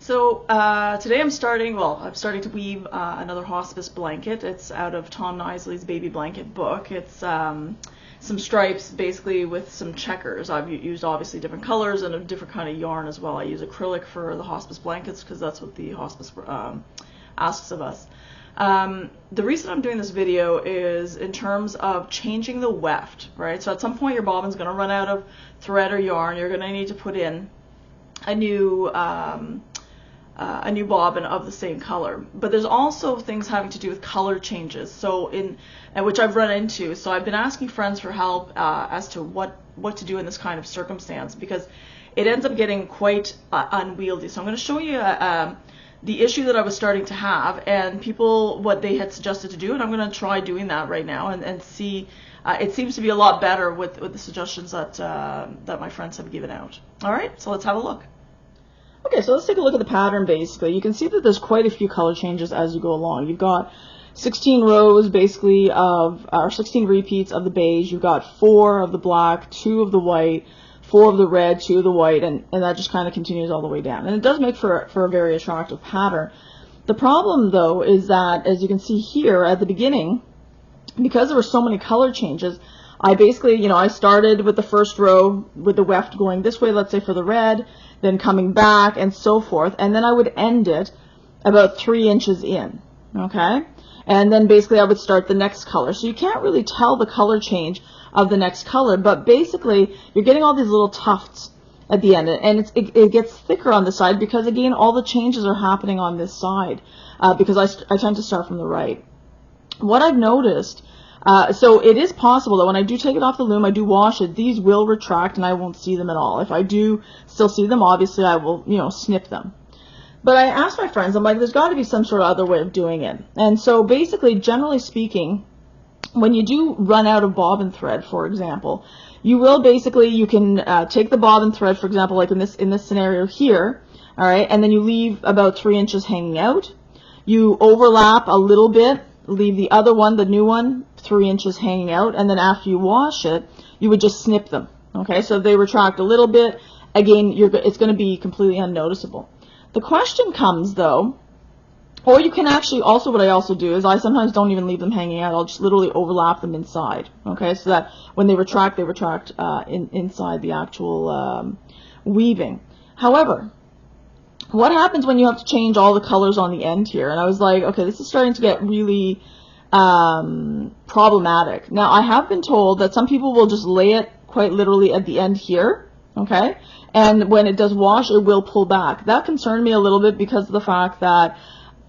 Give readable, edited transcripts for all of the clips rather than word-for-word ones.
Today I'm starting to weave another hospice blanket. It's out of Tom Knisley's Baby Blanket book. It's some stripes basically with some checkers. I've used obviously different colors and a different kind of yarn as well. I use acrylic for the hospice blankets because that's what the hospice asks of us. The reason I'm doing this video is in terms of changing the weft, right? So at some point your bobbin's going to run out of thread or yarn. You're going to need to put in a new bobbin of the same color. But there's also things having to do with color changes, which I've run into. So I've been asking friends for help as to what to do in this kind of circumstance, because it ends up getting quite unwieldy. So I'm going to show you the issue that I was starting to have and people what they had suggested to do, and I'm going to try doing that right now and see. It seems to be a lot better with the suggestions that my friends have given out. All right, so let's have a look. Okay, so let's take a look at the pattern. Basically, you can see that there's quite a few color changes as you go along. You've got 16 rows basically or 16 repeats of the beige. You've got 4 of the black, 2 of the white, 4 of the red, 2 of the white, and that just kind of continues all the way down. And it does make for a very attractive pattern. The problem though is that, as you can see here at the beginning, because there were so many color changes, I basically, I started with the first row with the weft going this way, let's say for the red, then coming back and so forth, and then I would end it about 3 inches in, okay? And then basically I would start the next color. So you can't really tell the color change of the next color, but basically you're getting all these little tufts at the end, and it gets thicker on the side because, again, all the changes are happening on this side because I tend to start from the right. What I've noticed, so it is possible that when I do take it off the loom, I do wash it, these will retract and I won't see them at all. If I do still see them, obviously I will, snip them. But I asked my friends, I'm like, there's got to be some sort of other way of doing it. And so basically, generally speaking, when you do run out of bobbin thread, for example, you can take the bobbin thread, for example, like in this scenario here, all right, and then you leave about 3 inches hanging out. You overlap a little bit, leave the other one, the new one, 3 inches hanging out, and then after you wash it, you would just snip them. Okay, so if they retract a little bit, again, it's going to be completely unnoticeable. The question comes though, or you can actually also, what I also do is I sometimes don't even leave them hanging out. I'll just literally overlap them inside. Okay, so that when they retract inside the actual weaving. However, what happens when you have to change all the colors on the end here? And I was like, okay, this is starting to get really problematic. Now, I have been told that some people will just lay it quite literally at the end here, okay? And when it does wash, it will pull back. That concerned me a little bit because of the fact that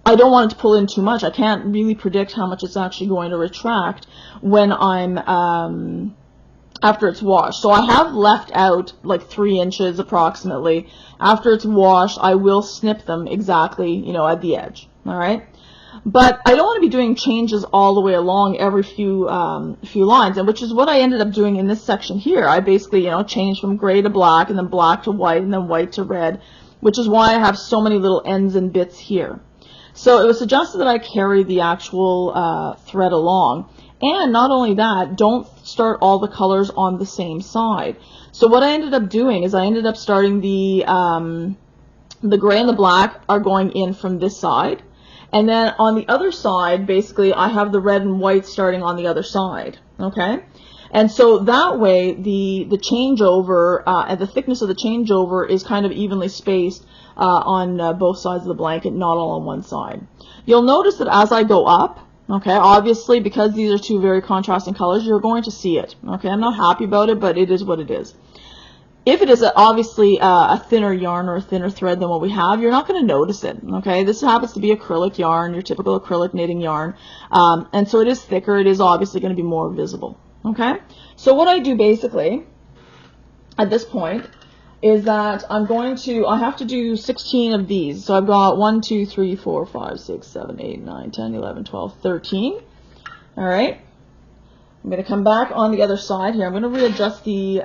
I don't want it to pull in too much. I can't really predict how much it's actually going to retract when I'm after it's washed. So I have left out like 3 inches approximately. After it's washed, I will snip them exactly, at the edge. All right. But I don't want to be doing changes all the way along every few lines, and which is what I ended up doing in this section here. I basically, changed from gray to black, and then black to white, and then white to red, which is why I have so many little ends and bits here. So it was suggested that I carry the actual thread along. And not only that, don't start all the colors on the same side. So what I ended up doing is I ended up starting the gray and the black are going in from this side. And then on the other side, basically, I have the red and white starting on the other side, okay? And so that way, the changeover and the thickness of the changeover is kind of evenly spaced on both sides of the blanket, not all on one side. You'll notice that as I go up, okay, obviously, because these are two very contrasting colors, you're going to see it, okay? I'm not happy about it, but it is what it is. If it is obviously a thinner yarn or a thinner thread than what we have, you're not going to notice it, okay? This happens to be acrylic yarn, your typical acrylic knitting yarn, and so it is thicker. It is obviously going to be more visible, okay? So what I do basically at this point is that I have to do 16 of these. So I've got 1, 2, 3, 4, 5, 6, 7, 8, 9, 10, 11, 12, 13, all right? I'm going to come back on the other side here. I'm going to readjust the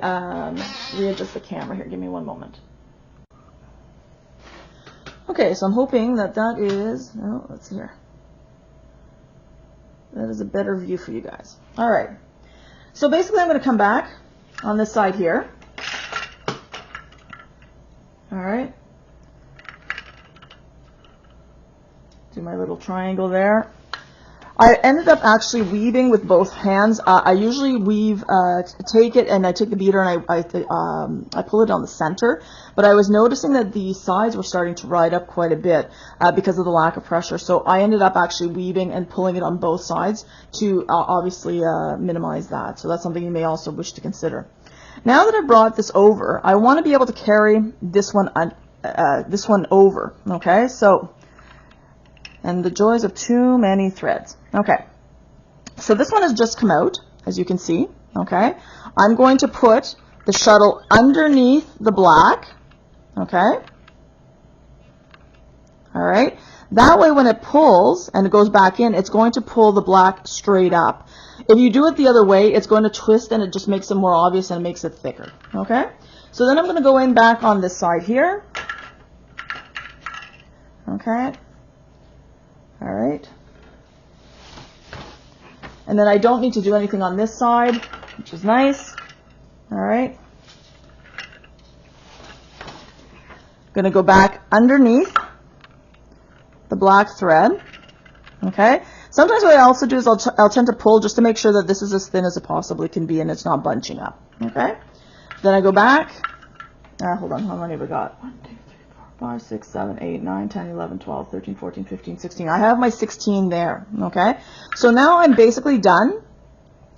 camera here. Give me one moment. Okay, so I'm hoping that is, oh, let's see here. That is a better view for you guys. All right. So basically I'm going to come back on this side here. All right. my little triangle there. I ended up actually weaving with both hands. I usually weave, take it and I take the beater and I pull it on the center. But I was noticing that the sides were starting to ride up quite a bit because of the lack of pressure. So I ended up actually weaving and pulling it on both sides to obviously minimize that. So that's something you may also wish to consider. Now that I brought this over, I want to be able to carry this one over. Okay, so. And the joys of too many threads. Okay, so this one has just come out, as you can see. Okay, I'm going to put the shuttle underneath the black. Okay, all right. That way when it pulls and it goes back in, it's going to pull the black straight up. If you do it the other way, it's going to twist and it just makes it more obvious and it makes it thicker. Okay, so then I'm going to go in back on this side here. Okay. All right, and then I don't need to do anything on this side, which is nice. All right, going to go back underneath the black thread. Okay, sometimes what I also do is I'll tend to pull just to make sure that this is as thin as it possibly can be and it's not bunching up. Okay, then I go back. Hold on, how many have I got? 1, 2, 3, 4, 5, 6, 7, 8, 9, 10, 11, 12, 13, 14, 15, 16. I have my 16 there, okay? So now I'm basically done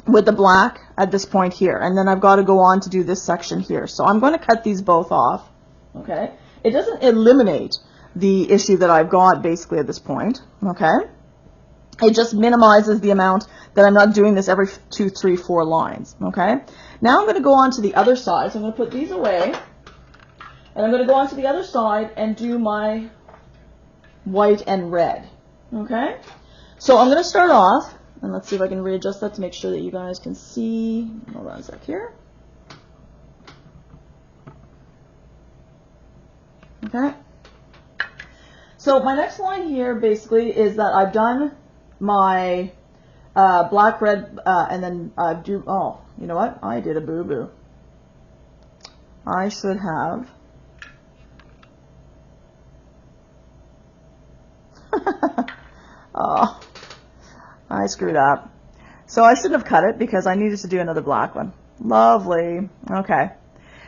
with the black at this point here, and then I've got to go on to do this section here. So I'm going to cut these both off, okay? It doesn't eliminate the issue that I've got basically at this point, okay? It just minimizes the amount that I'm not doing this every 2, 3, 4 lines, okay? Now I'm going to go on to the other side. So I'm going to put these away. And I'm going to go on to the other side and do my white and red, okay? So I'm going to start off, and let's see if I can readjust that to make sure that you guys can see. Hold on a sec here. Okay. So my next line here basically is that I've done my black, red, and then oh, you know what? I did a boo-boo. I should have... Oh, I screwed up. So I shouldn't have cut it because I needed to do another black one. Lovely. Okay.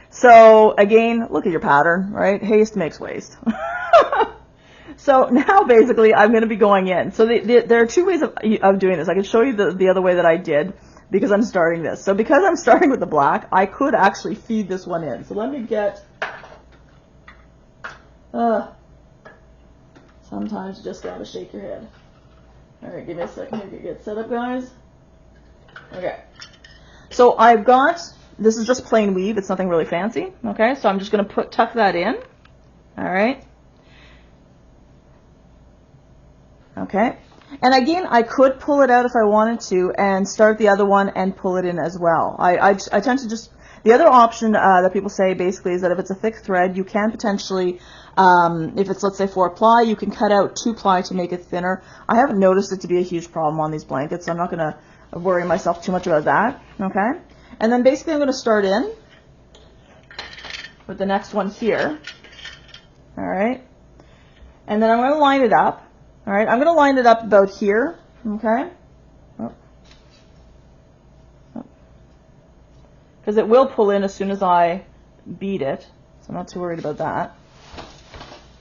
So again, look at your pattern, right? Haste makes waste. So now basically I'm going to be going in. So there are two ways of doing this. I can show you the other way that I did because I'm starting this. So because I'm starting with the black, I could actually feed this one in. So let me get... Sometimes you just gotta shake your head. Alright, give me a second here to get set up, guys. Okay. So I've got, this is just plain weave, it's nothing really fancy. Okay, so I'm just gonna tuck that in. Alright. Okay. And again, I could pull it out if I wanted to and start the other one and pull it in as well. I tend to just, the other option that people say basically is that if it's a thick thread, you can potentially, if it's, let's say, 4-ply, you can cut out 2-ply to make it thinner. I haven't noticed it to be a huge problem on these blankets, so I'm not going to worry myself too much about that. Okay? And then basically I'm going to start in with the next one here. All right? And then I'm going to line it up. All right? I'm going to line it up about here. Okay? Because it will pull in as soon as I beat it, so I'm not too worried about that.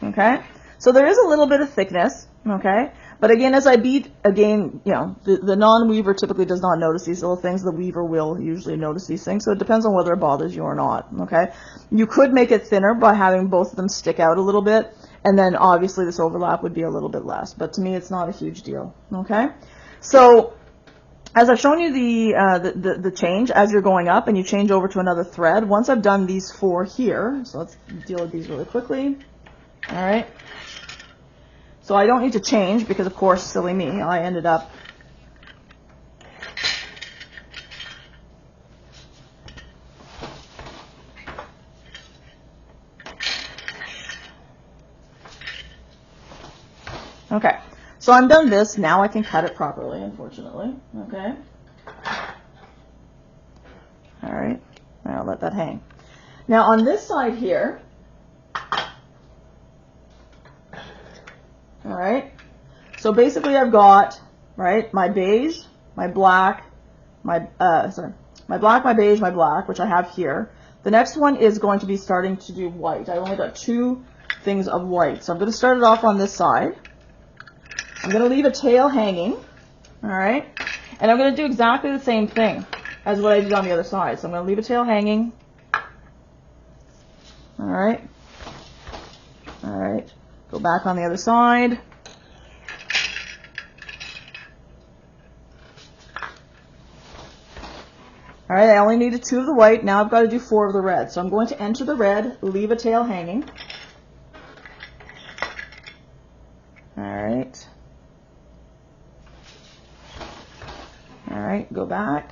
Okay, so there is a little bit of thickness, okay, but again, as I beat, again, you know, the non-weaver typically does not notice these little things. The weaver will usually notice these things, so it depends on whether it bothers you or not, okay. You could make it thinner by having both of them stick out a little bit, and then obviously this overlap would be a little bit less, but to me it's not a huge deal, okay. So as I've shown you the change as you're going up and you change over to another thread, once I've done these 4 here, so let's deal with these really quickly. All right. So I don't need to change because, of course, silly me, I ended up okay. So I'm done this. Now I can cut it properly, unfortunately. Okay. All right. I'll let that hang. Now on this side here, all right, So basically I've got, right, my beige, my black, my black, my beige, my black, which I have here. The next one is going to be starting to do white. I only got 2 things of white. So I'm going to start it off on this side. I'm going to leave a tail hanging, all right? And I'm going to do exactly the same thing as what I did on the other side. So I'm going to leave a tail hanging. All right. All right. Go back on the other side. All right, I only needed 2 of the white. Now I've got to do 4 of the red. So I'm going to enter the red, leave a tail hanging. All right. All right, go back.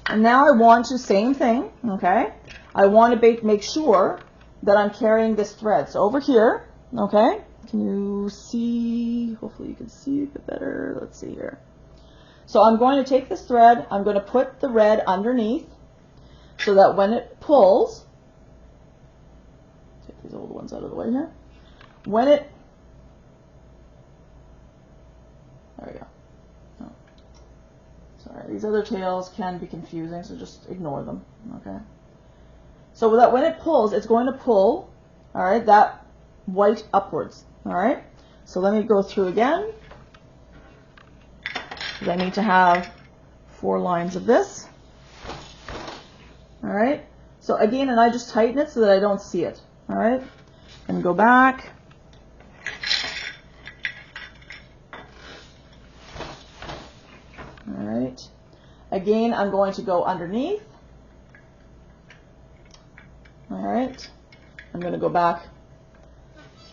And now I want to, same thing, okay? I want to make sure that I'm carrying this thread. So over here, okay, can you see? Hopefully you can see a bit better. Let's see here. So I'm going to take this thread, I'm going to put the red underneath so that when it pulls, take these old ones out of the way here. When it, there we go. Oh. Sorry, these other tails can be confusing, so just ignore them, okay? So that when it pulls, it's going to pull, all right, that white upwards, all right? So let me go through again, because I need to have 4 lines of this, all right? So again, and I just tighten it so that I don't see it, all right? And go back. All right. Again, I'm going to go underneath. All right. I'm going to go back.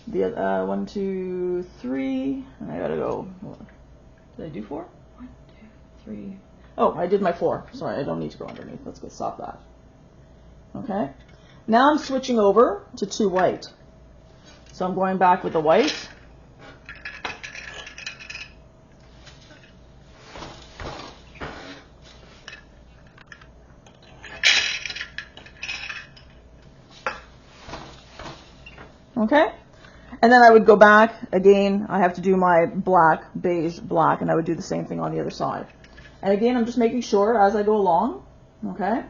The 1, 2, 3. And I got to go. Did I do 4? 1, 2, 3. Oh, I did my 4. Sorry, I don't need to go underneath. Let's get stop that. Okay. Now I'm switching over to 2 white. So I'm going back with the white. Okay, and then I would go back again. I have to do my black, beige, black, and I would do the same thing on the other side. And again, I'm just making sure as I go along. Okay.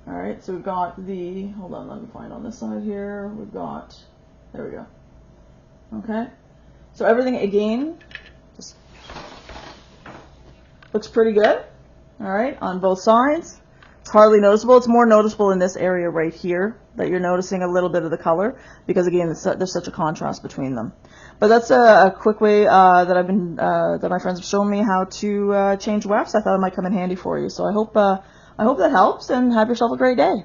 All right, so we've got the, hold on, let me find on this side here. We've got, there we go. Okay, so everything again just looks pretty good. All right, on both sides. It's hardly noticeable. It's more noticeable in this area right here that you're noticing a little bit of the color because again, there's such a contrast between them. But that's a quick way that my friends have shown me how to change wefts. I thought it might come in handy for you. So I hope that helps, and have yourself a great day.